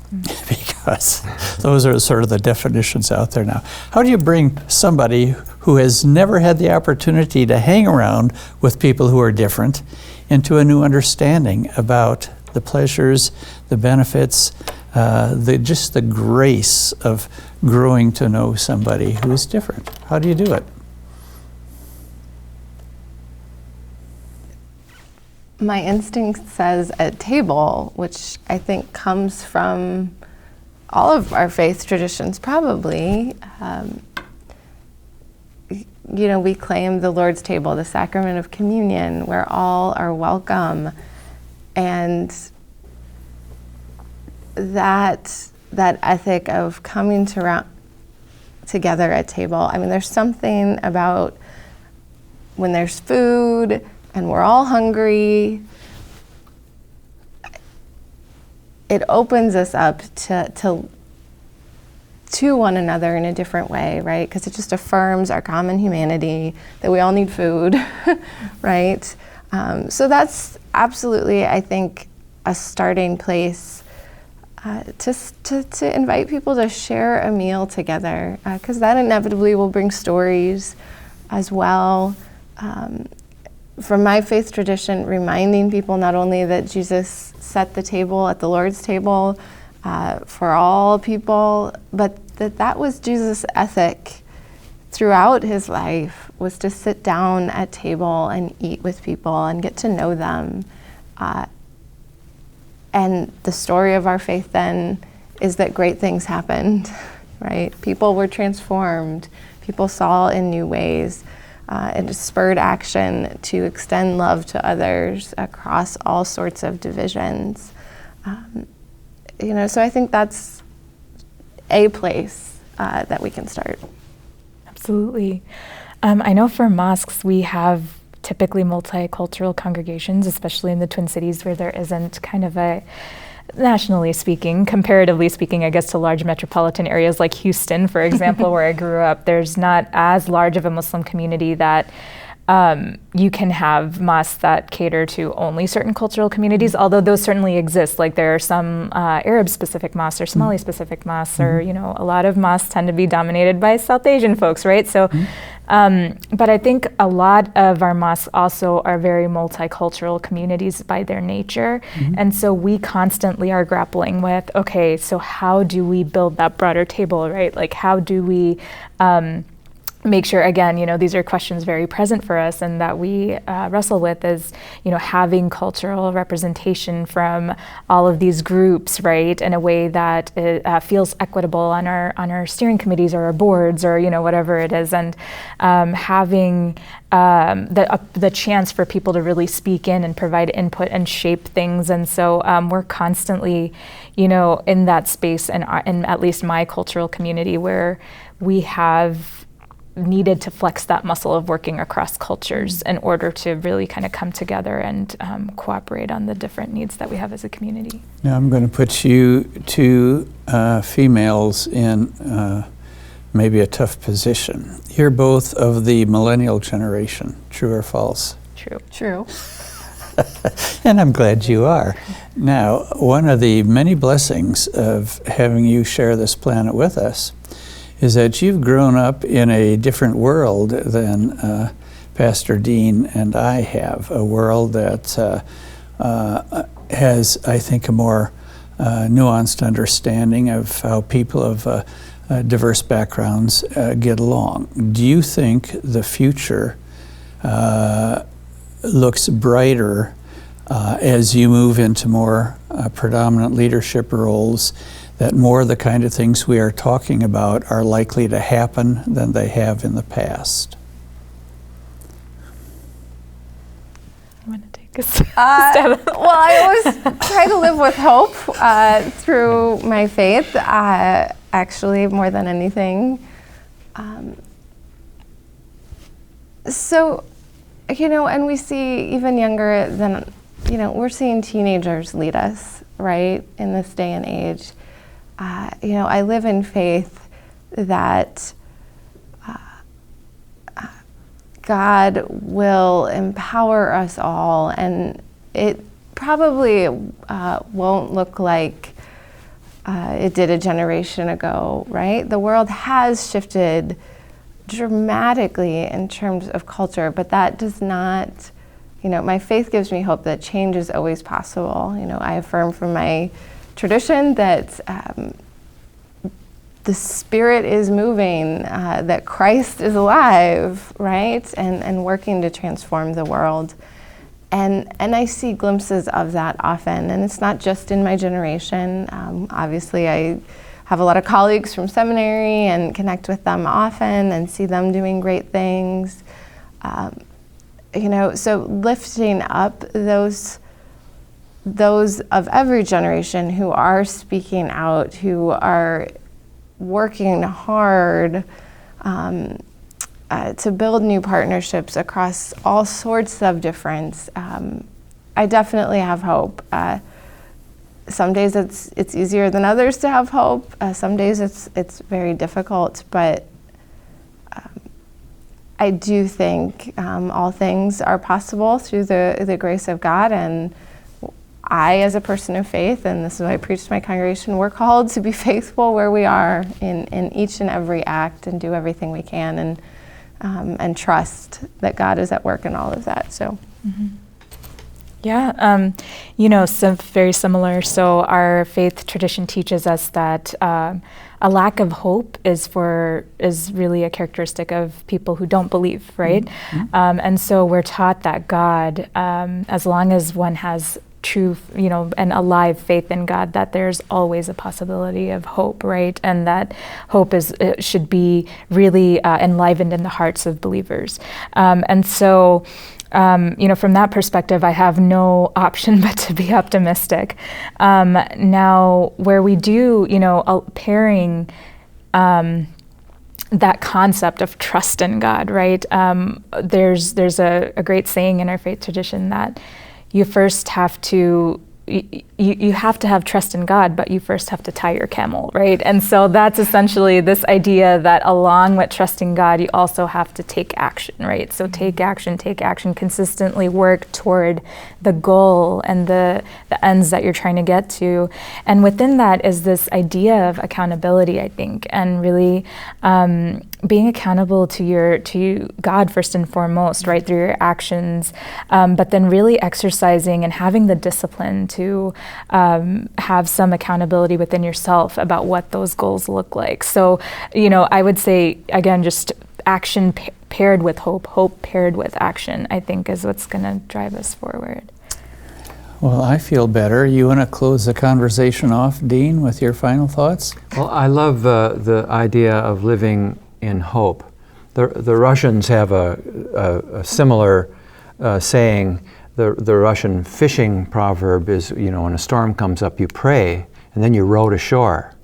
because those are sort of the definitions out there now. How do you bring somebody who has never had the opportunity to hang around with people who are different into a new understanding about the pleasures, the benefits, just the grace of growing to know somebody who is different? How do you do it? My instinct says at table, which I think comes from all of our faith traditions probably. You know, we claim the Lord's table, the sacrament of communion, where all are welcome. And that ethic of coming together at table. I mean, there's something about when there's food and we're all hungry, it opens us up to one another in a different way, right? Because it just affirms our common humanity, that we all need food, right? So that's absolutely, I think, a starting place to invite people to share a meal together, because that inevitably will bring stories as well. From my faith tradition, reminding people not only that Jesus set the table at the Lord's table for all people, but that was Jesus' ethic throughout his life, was to sit down at table and eat with people and get to know them. And the story of our faith then is that great things happened, right? People were transformed. People saw in new ways. It spurred action to extend love to others across all sorts of divisions. So I think that's a place that we can start. Absolutely. I know for mosques, we have typically multicultural congregations, especially in the Twin Cities, where there isn't kind of a, nationally speaking, comparatively speaking, I guess, to large metropolitan areas like Houston, for example, where I grew up, there's not as large of a Muslim community that you can have mosques that cater to only certain cultural communities, although those certainly exist. Like there are some Arab-specific mosques or Somali-specific mosques, or, a lot of mosques tend to be dominated by South Asian folks, right? So, but I think a lot of our mosques also are very multicultural communities by their nature. And so we constantly are grappling with, okay, so how do we build that broader table, right? Like how do we make sure, again, these are questions very present for us and that we wrestle with, is, having cultural representation from all of these groups, right, in a way that feels equitable on our steering committees or our boards or, whatever it is, and having the chance for people to really speak in and provide input and shape things. And so we're constantly, in that space, and in at least my cultural community, where we have needed to flex that muscle of working across cultures in order to really kind of come together and cooperate on the different needs that we have as a community. Now I'm going to put you two females in maybe a tough position. You're both of the millennial generation, true or false? True. True. And I'm glad you are. Now, one of the many blessings of having you share this planet with us is that you've grown up in a different world than Pastor Dean and I have, a world that has, I think, a more nuanced understanding of how people of diverse backgrounds get along. Do you think the future looks brighter as you move into more predominant leadership roles, that more of the kind of things we are talking about are likely to happen than they have in the past? I want to take a stab. Well, I always try to live with hope through my faith, actually, more than anything. So, and we see even younger than, we're seeing teenagers lead us, right, in this day and age. I live in faith that God will empower us all, and it probably won't look like it did a generation ago, right? The world has shifted dramatically in terms of culture, but that does not, my faith gives me hope that change is always possible. I affirm from my tradition that the Spirit is moving, that Christ is alive, right? And working to transform the world. And I see glimpses of that often, and it's not just in my generation. Obviously, I have a lot of colleagues from seminary and connect with them often and see them doing great things. So lifting up those those of every generation who are speaking out, who are working hard to build new partnerships across all sorts of difference, I definitely have hope. Some days it's easier than others to have hope. Some days it's very difficult, but I do think all things are possible through the grace of God, and I, as a person of faith, and this is what I preach to my congregation, we're called to be faithful where we are in each and every act, and do everything we can, and trust that God is at work in all of that. So. Mm-hmm. Yeah, so very similar. So our faith tradition teaches us that a lack of hope is really a characteristic of people who don't believe, right? Mm-hmm. And so we're taught that God, as long as one has true, and alive faith in God, that there's always a possibility of hope, right? And that hope should be really enlivened in the hearts of believers. And so, from that perspective, I have no option but to be optimistic. Now, where we do, pairing that concept of trust in God, right? There's a great saying in our faith tradition that you first have to you have to have trust in God, but you first have to tie your camel, right? And so that's essentially this idea that along with trusting God, you also have to take action, right? So take action, consistently work toward the goal and the ends that you're trying to get to. And within that is this idea of accountability, I think, and really being accountable to God first and foremost, right, through your actions, but then really exercising and having the discipline to have some accountability within yourself about what those goals look like. So, I would say, again, just action paired with hope, hope paired with action, I think is what's going to drive us forward. Well, I feel better. You want to close the conversation off, Dean, with your final thoughts? Well, I love the idea of living in hope. The Russians have a similar saying. The Russian fishing proverb is, when a storm comes up, you pray, and then you row to shore.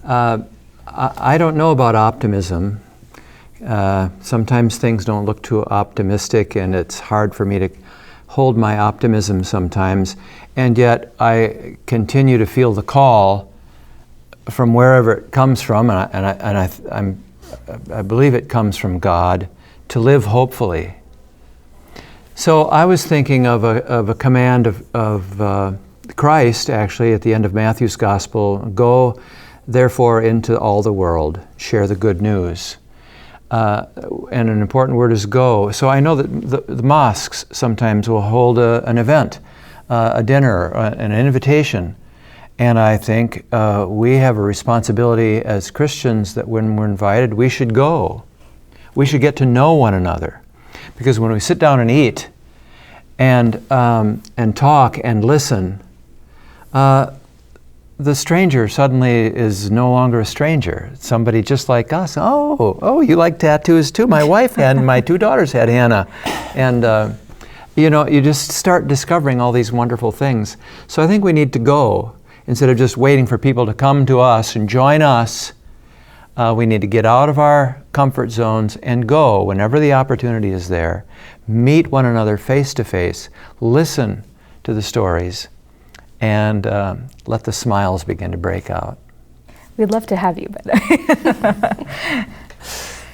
I don't know about optimism. Sometimes things don't look too optimistic, and it's hard for me to hold my optimism sometimes, and yet I continue to feel the call from wherever it comes from, and I believe it comes from God, to live hopefully. So I was thinking of a command of Christ, actually, at the end of Matthew's Gospel: "Go, therefore, into all the world, share the good news." And an important word is "go." So I know that the mosques sometimes will hold an event, a dinner, an invitation. And I think we have a responsibility as Christians that when we're invited, we should go. We should get to know one another. Because when we sit down and eat and talk and listen, the stranger suddenly is no longer a stranger. It's somebody just like us. Oh, you like tattoos too? My wife had, and my 2 daughters had henna. And you just start discovering all these wonderful things. So I think we need to go. Instead of just waiting for people to come to us and join us, we need to get out of our comfort zones and go whenever the opportunity is there. Meet one another face to face. Listen to the stories. And let the smiles begin to break out. We'd love to have you, but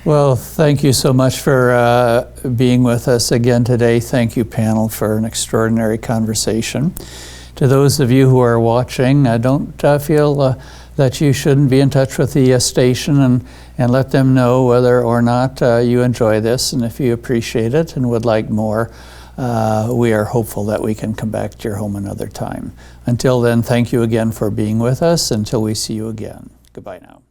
Well, thank you so much for being with us again today. Thank you, panel, for an extraordinary conversation. To those of you who are watching, don't feel that you shouldn't be in touch with the station and let them know whether or not you enjoy this, and if you appreciate it and would like more. We are hopeful that we can come back to your home another time. Until then, thank you again for being with us. Until we see you again. Goodbye now.